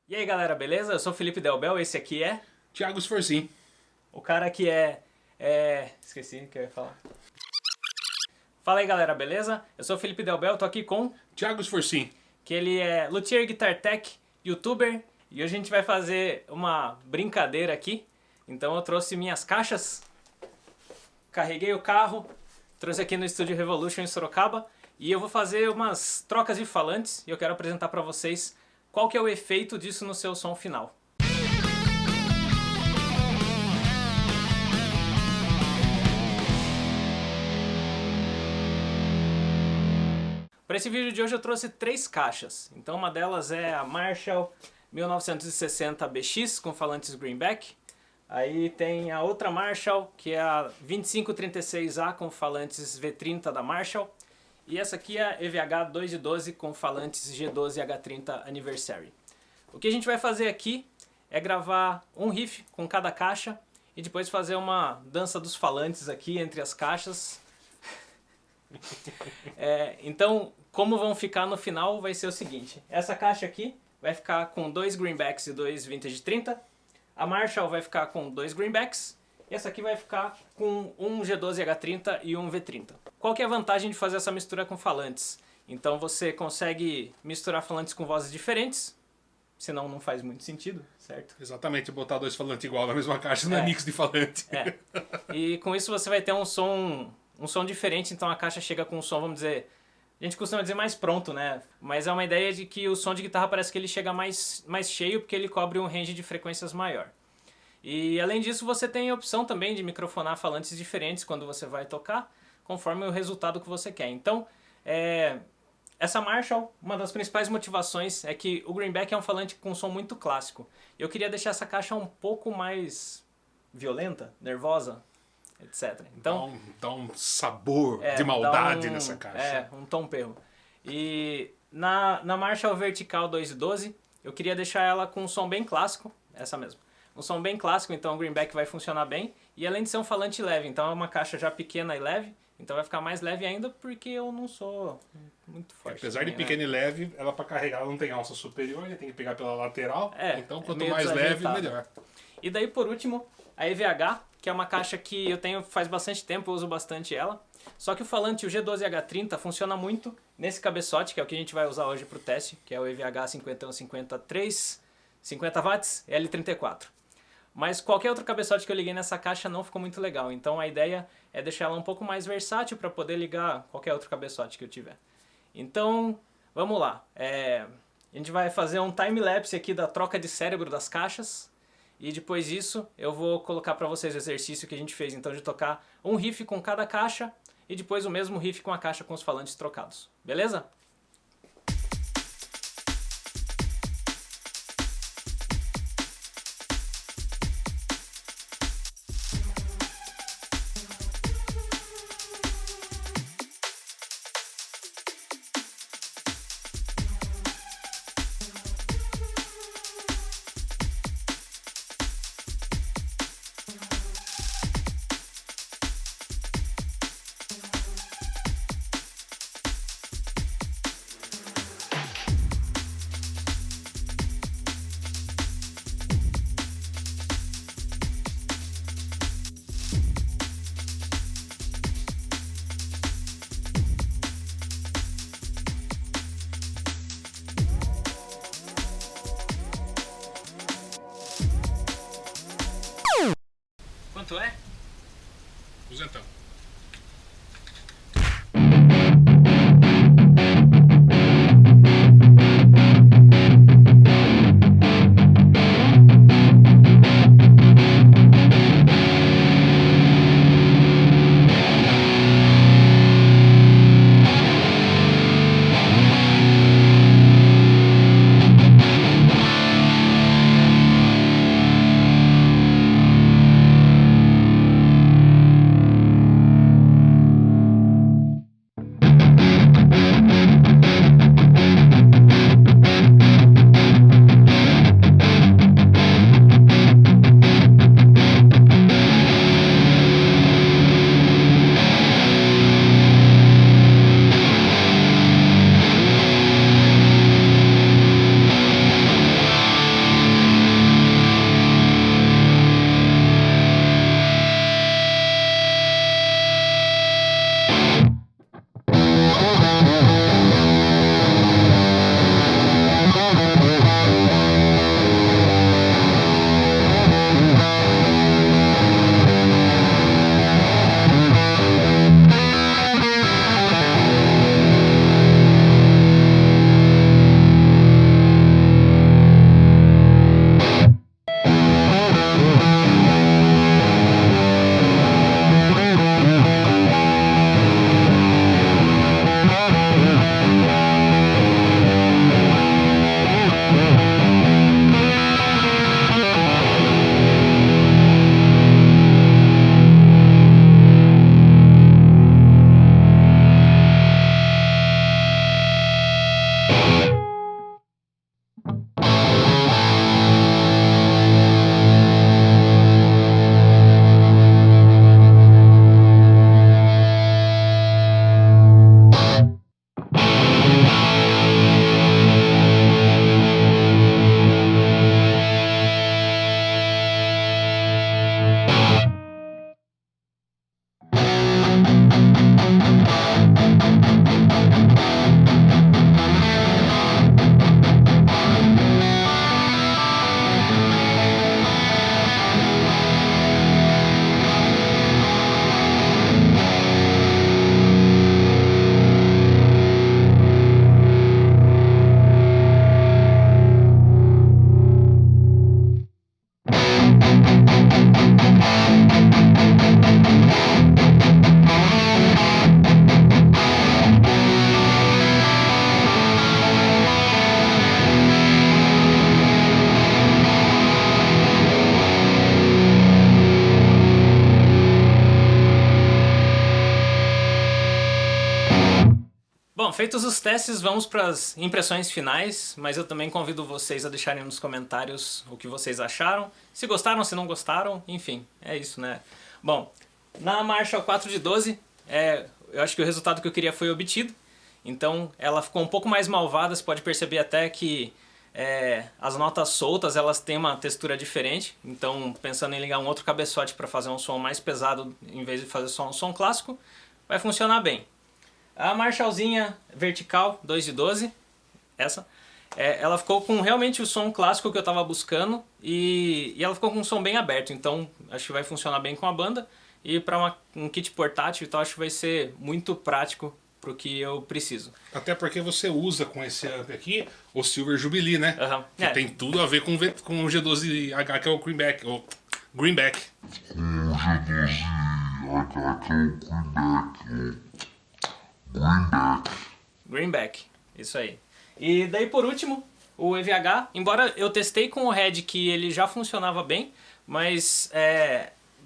E aí galera, beleza? Eu sou o Felipe Delbel, esse aqui é... Thiago Sforcim. O cara que esqueci o que eu ia falar. Fala aí galera, beleza? Eu sou o Felipe Delbel, tô aqui com... Thiago Sforcim. Que ele é luthier guitar tech, youtuber. E hoje a gente vai fazer uma brincadeira aqui. Então eu trouxe minhas caixas. Carreguei o carro. Trouxe aqui no Estúdio Revolution em Sorocaba. E eu vou fazer umas trocas de falantes. E eu quero apresentar pra vocês qual que é o efeito disso no seu som final. Para esse vídeo de hoje eu trouxe 3 caixas. Então uma delas é a Marshall 1960 BX com falantes greenback. Aí tem a outra Marshall, que é a 2536A com falantes V30 da Marshall. E essa aqui é a EVH 2 de 12 com falantes G12H30 Anniversary. O que a gente vai fazer aqui é gravar um riff com cada caixa e depois fazer uma dança dos falantes aqui entre as caixas. Então, como vão ficar no final vai ser o seguinte. Essa caixa aqui vai ficar com 2 greenbacks e 2 vintage 30. A Marshall vai ficar com 2 greenbacks. E essa aqui vai ficar com um G12H30 e um V30. Qual que é a vantagem de fazer essa mistura com falantes? Então você consegue misturar falantes com vozes diferentes. Senão não faz muito sentido, certo? Exatamente, botar 2 falantes igual na mesma caixa não é mix de falante. E com isso você vai ter um som diferente, então a caixa chega com um som, vamos dizer, a gente costuma dizer mais pronto, né? Mas é uma ideia de que o som de guitarra parece que ele chega mais cheio porque ele cobre um range de frequências maior. E além disso você tem a opção também de microfonar falantes diferentes quando você vai tocar, conforme o resultado que você quer. Então, essa Marshall, uma das principais motivações é que o greenback é um falante com um som muito clássico. Eu queria deixar essa caixa um pouco mais violenta, nervosa, etc. Então, dá um sabor de maldade nessa caixa. Um tom perro. E na Marshall Vertical 2 de 12, eu queria deixar ela com um som bem clássico, essa mesmo. Um som bem clássico, então o greenback vai funcionar bem. E além de ser um falante leve, então é uma caixa já pequena e leve, então vai ficar mais leve ainda porque eu não sou muito forte. Apesar de pequena e leve, ela para carregar ela não tem alça superior, ele tem que pegar pela lateral. Então quanto mais leve, melhor. E daí por último, a EVH, que é uma caixa que eu tenho faz bastante tempo, eu uso bastante ela. Só que o falante, o G12H30, funciona muito nesse cabeçote, que é o que a gente vai usar hoje para o teste, que é o EVH 5153, 50 watts, L34. Mas qualquer outro cabeçote que eu liguei nessa caixa não ficou muito legal. Então a ideia é deixar ela um pouco mais versátil para poder ligar qualquer outro cabeçote que eu tiver. Então, vamos lá. A gente vai fazer um time-lapse aqui da troca de cérebro das caixas. E depois disso, eu vou colocar para vocês o exercício que a gente fez. Então, de tocar um riff com cada caixa e depois o mesmo riff com a caixa com os falantes trocados. Beleza? Quanto é? 200. feitos os testes, vamos para as impressões finais, mas eu também convido vocês a deixarem nos comentários o que vocês acharam, se gostaram, se não gostaram, enfim, é isso, né? Bom, na Marshall 4 de 12, eu acho que o resultado que eu queria foi obtido, então ela ficou um pouco mais malvada, você pode perceber até que as notas soltas elas têm uma textura diferente, então pensando em ligar um outro cabeçote para fazer um som mais pesado em vez de fazer só um som clássico, vai funcionar bem. A Marshallzinha vertical 2 de 12, ela ficou com realmente o som clássico que eu estava buscando e ela ficou com um som bem aberto, então acho que vai funcionar bem com a banda e para um kit portátil então acho que vai ser muito prático pro que eu preciso. Até porque você usa com esse amp aqui o Silver Jubilee, né? Que tem tudo a ver com o G12H, que é o Greenback. O Greenback. Greenback, isso aí. E daí por último, o EVH, embora eu testei com o Red que ele já funcionava bem, mas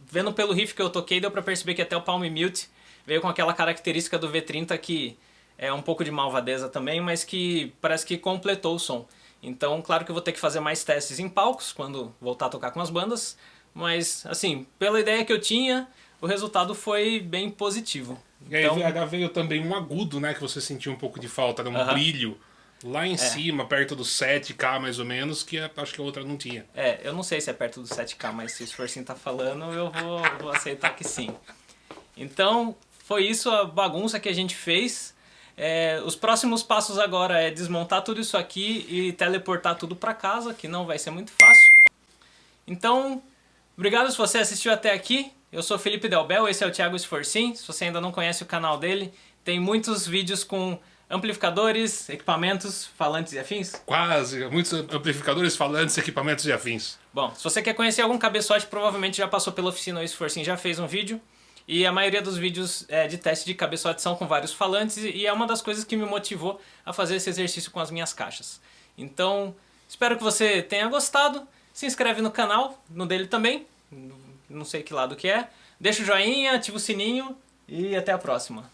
vendo pelo riff que eu toquei deu pra perceber que até o Palm Mute veio com aquela característica do V30 que é um pouco de malvadeza também, mas que parece que completou o som. Então, claro que eu vou ter que fazer mais testes em palcos quando voltar a tocar com as bandas, mas assim, pela ideia que eu tinha, o resultado foi bem positivo. E aí então, veio também um agudo, né, que você sentiu um pouco de falta, né, um brilho lá em cima, perto do 7K mais ou menos, que acho que a outra não tinha. Eu não sei se é perto do 7K, mas se o Esforcinho tá falando, eu vou aceitar que sim. Então, foi isso a bagunça que a gente fez. Os próximos passos agora é desmontar tudo isso aqui e teleportar tudo para casa, que não vai ser muito fácil. Então, obrigado se você assistiu até aqui. Eu sou Felipe Delbel, esse é o Thiago Esforcim. Se você ainda não conhece o canal dele, tem muitos vídeos com amplificadores, equipamentos, falantes e afins. Quase, muitos amplificadores, falantes, equipamentos e afins. Bom, se você quer conhecer algum cabeçote, provavelmente já passou pela oficina, o Esforcim já fez um vídeo. E a maioria dos vídeos de teste de cabeçote são com vários falantes e é uma das coisas que me motivou a fazer esse exercício com as minhas caixas. Então, espero que você tenha gostado. Se inscreve no canal, no dele também, não sei que lado que é. Deixa o joinha, ativa o sininho e até a próxima.